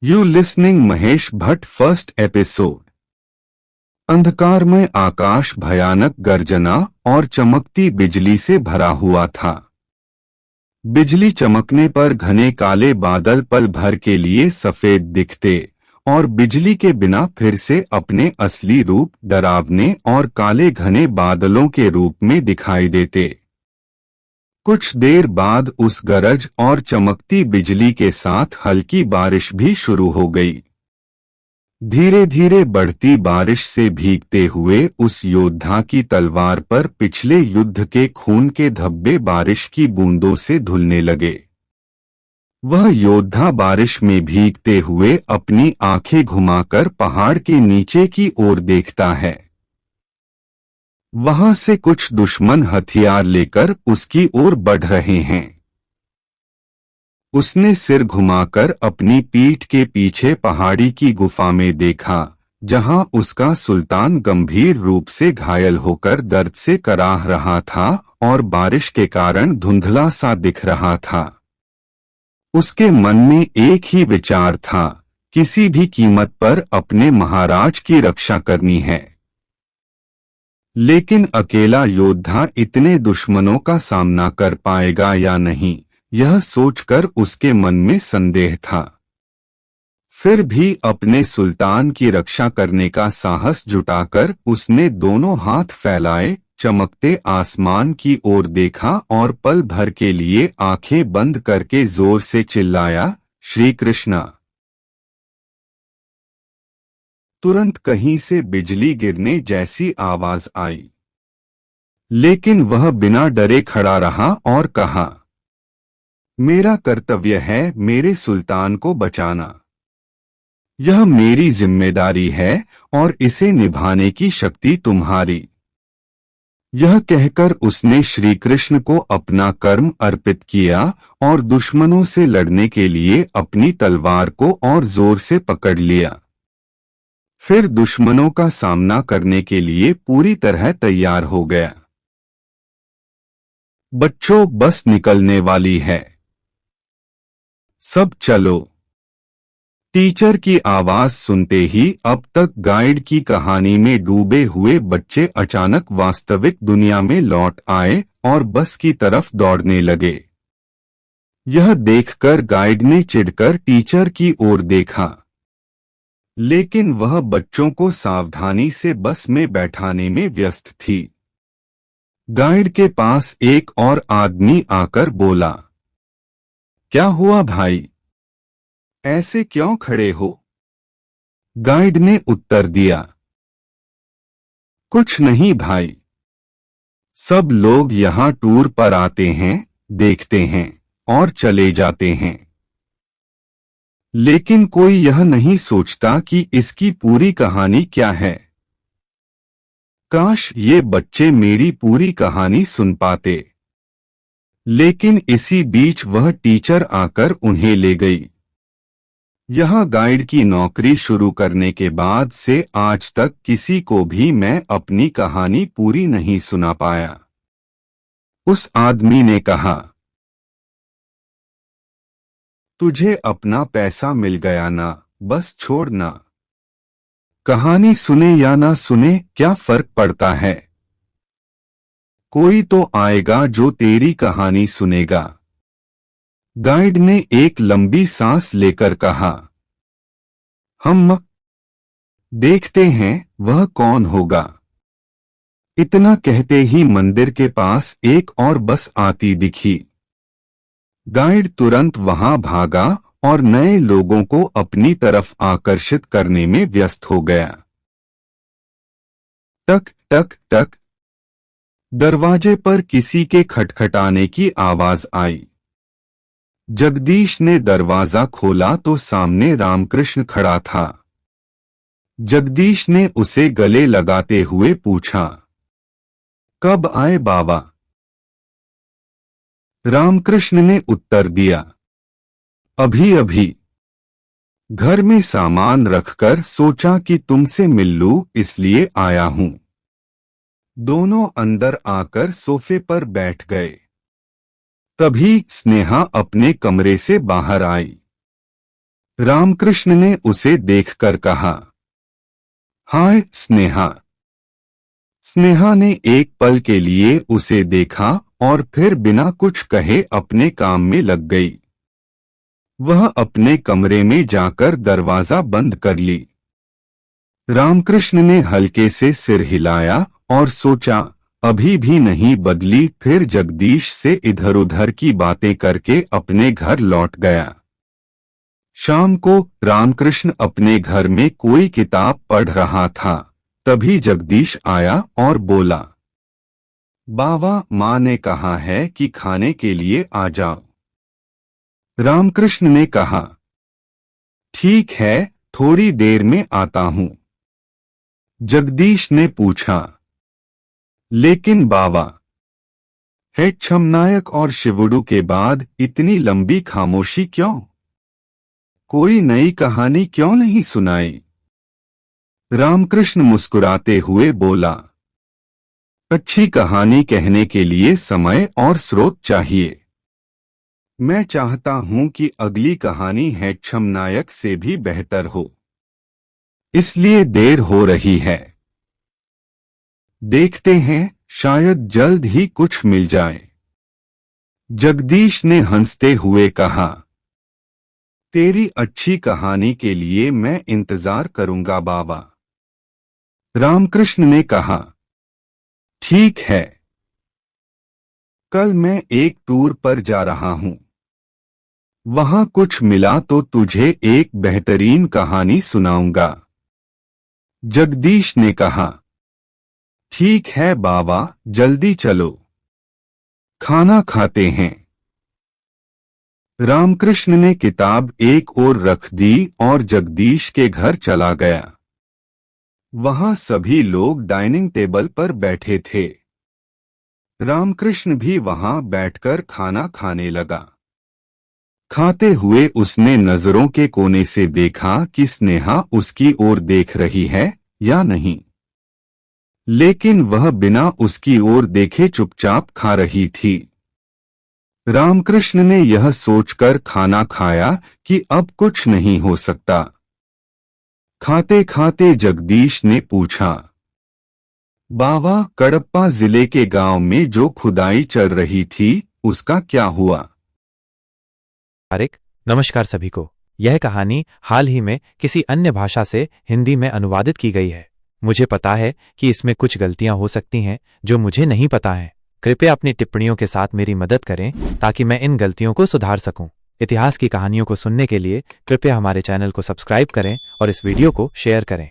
You listening Mahesh Bhatt first episode. अंधकारमय आकाश भयानक गर्जना और चमकती बिजली से भरा हुआ था। बिजली चमकने पर घने काले बादल पल भर के लिए सफेद दिखते और बिजली के बिना फिर से अपने असली रूप डरावने और काले घने बादलों के रूप में दिखाई देते। कुछ देर बाद उस गरज और चमकती बिजली के साथ हल्की बारिश भी शुरू हो गई। धीरे धीरे बढ़ती बारिश से भीगते हुए उस योद्धा की तलवार पर पिछले युद्ध के खून के धब्बे बारिश की बूंदों से धुलने लगे। वह योद्धा बारिश में भीगते हुए अपनी आंखें घुमाकर पहाड़ के नीचे की ओर देखता है। वहां से कुछ दुश्मन हथियार लेकर उसकी ओर बढ़ रहे हैं। उसने सिर घुमाकर अपनी पीठ के पीछे पहाड़ी की गुफा में देखा, जहां उसका सुल्तान गंभीर रूप से घायल होकर दर्द से कराह रहा था और बारिश के कारण धुंधला सा दिख रहा था। उसके मन में एक ही विचार था, किसी भी कीमत पर अपने महाराज की रक्षा करनी है। लेकिन अकेला योद्धा इतने दुश्मनों का सामना कर पाएगा या नहीं, यह सोचकर उसके मन में संदेह था। फिर भी अपने सुल्तान की रक्षा करने का साहस जुटाकर उसने दोनों हाथ फैलाए, चमकते आसमान की ओर देखा और पल भर के लिए आंखें बंद करके जोर से चिल्लाया, श्री कृष्णा। तुरंत कहीं से बिजली गिरने जैसी आवाज आई, लेकिन वह बिना डरे खड़ा रहा और कहा, मेरा कर्तव्य है मेरे सुल्तान को बचाना। यह मेरी जिम्मेदारी है और इसे निभाने की शक्ति तुम्हारी। यह कहकर उसने श्री कृष्ण को अपना कर्म अर्पित किया और दुश्मनों से लड़ने के लिए अपनी तलवार को और जोर से पकड़ लिया। फिर दुश्मनों का सामना करने के लिए पूरी तरह तैयार हो गया। बच्चों, बस निकलने वाली है, सब चलो। टीचर की आवाज सुनते ही अब तक गाइड की कहानी में डूबे हुए बच्चे अचानक वास्तविक दुनिया में लौट आए और बस की तरफ दौड़ने लगे। यह देखकर गाइड ने चिढ़कर टीचर की ओर देखा, लेकिन वह बच्चों को सावधानी से बस में बैठाने में व्यस्त थी। गाइड के पास एक और आदमी आकर बोला, क्या हुआ भाई, ऐसे क्यों खड़े हो? गाइड ने उत्तर दिया, कुछ नहीं भाई, सब लोग यहाँ टूर पर आते हैं, देखते हैं और चले जाते हैं, लेकिन कोई यह नहीं सोचता कि इसकी पूरी कहानी क्या है। काश ये बच्चे मेरी पूरी कहानी सुन पाते। लेकिन इसी बीच वह टीचर आकर उन्हें ले गई। यह गाइड की नौकरी शुरू करने के बाद से आज तक किसी को भी मैं अपनी कहानी पूरी नहीं सुना पाया। उस आदमी ने कहा, तुझे अपना पैसा मिल गया ना, बस छोड़ना। कहानी सुने या ना सुने क्या फर्क पड़ता है? कोई तो आएगा जो तेरी कहानी सुनेगा। गाइड ने एक लंबी सांस लेकर कहा, हम देखते हैं वह कौन होगा। इतना कहते ही मंदिर के पास एक और बस आती दिखी। गाइड तुरंत वहां भागा और नए लोगों को अपनी तरफ आकर्षित करने में व्यस्त हो गया। टक टक टक, दरवाजे पर किसी के खटखटाने की आवाज आई। जगदीश ने दरवाजा खोला तो सामने रामकृष्ण खड़ा था। जगदीश ने उसे गले लगाते हुए पूछा, कब आए बाबा? रामकृष्ण ने उत्तर दिया, अभी अभी। घर में सामान रखकर सोचा कि तुमसे मिल लूं, इसलिए आया हूं। दोनों अंदर आकर सोफे पर बैठ गए। तभी स्नेहा अपने कमरे से बाहर आई। रामकृष्ण ने उसे देखकर कहा, हाय स्नेहा। स्नेहा ने एक पल के लिए उसे देखा और फिर बिना कुछ कहे अपने काम में लग गई। वह अपने कमरे में जाकर दरवाजा बंद कर ली। रामकृष्ण ने हल्के से सिर हिलाया और सोचा अभी भी नहीं बदली, फिर जगदीश से इधर उधर की बातें करके अपने घर लौट गया। शाम को रामकृष्ण अपने घर में कोई किताब पढ़ रहा था, तभी जगदीश आया और बोला, बाबा, माँ ने कहा है कि खाने के लिए आ जाओ। रामकृष्ण ने कहा, ठीक है, थोड़ी देर में आता हूं। जगदीश ने पूछा, लेकिन बाबा, है छमनायक और शिवुडू के बाद इतनी लंबी खामोशी क्यों? कोई नई कहानी क्यों नहीं सुनाई? रामकृष्ण मुस्कुराते हुए बोला, अच्छी कहानी कहने के लिए समय और स्रोत चाहिए। मैं चाहता हूं कि अगली कहानी है छमनायक से भी बेहतर हो, इसलिए देर हो रही है। देखते हैं, शायद जल्द ही कुछ मिल जाए। जगदीश ने हंसते हुए कहा, तेरी अच्छी कहानी के लिए मैं इंतजार करूंगा बाबा। रामकृष्ण ने कहा, ठीक है। कल मैं एक टूर पर जा रहा हूं। वहां कुछ मिला तो तुझे एक बेहतरीन कहानी सुनाऊंगा। जगदीश ने कहा, ठीक है बाबा, जल्दी चलो, खाना खाते हैं। रामकृष्ण ने किताब एक ओर रख दी और जगदीश के घर चला गया। वहां सभी लोग डाइनिंग टेबल पर बैठे थे। रामकृष्ण भी वहां बैठकर खाना खाने लगा। खाते हुए उसने नजरों के कोने से देखा कि स्नेहा उसकी ओर देख रही है या नहीं, लेकिन वह बिना उसकी ओर देखे चुपचाप खा रही थी। रामकृष्ण ने यह सोचकर खाना खाया कि अब कुछ नहीं हो सकता। खाते खाते जगदीश ने पूछा, बाबा, कडप्पा जिले के गांव में जो खुदाई चल रही थी उसका क्या हुआ? तारिक, नमस्कार सभी को। यह कहानी हाल ही में किसी अन्य भाषा से हिंदी में अनुवादित की गई है। मुझे पता है कि इसमें कुछ गलतियां हो सकती हैं जो मुझे नहीं पता है। कृपया अपनी टिप्पणियों के साथ मेरी मदद करें ताकि मैं इन गलतियों को सुधार सकूं। इतिहास की कहानियों को सुनने के लिए कृपया हमारे चैनल को सब्सक्राइब करें और इस वीडियो को शेयर करें।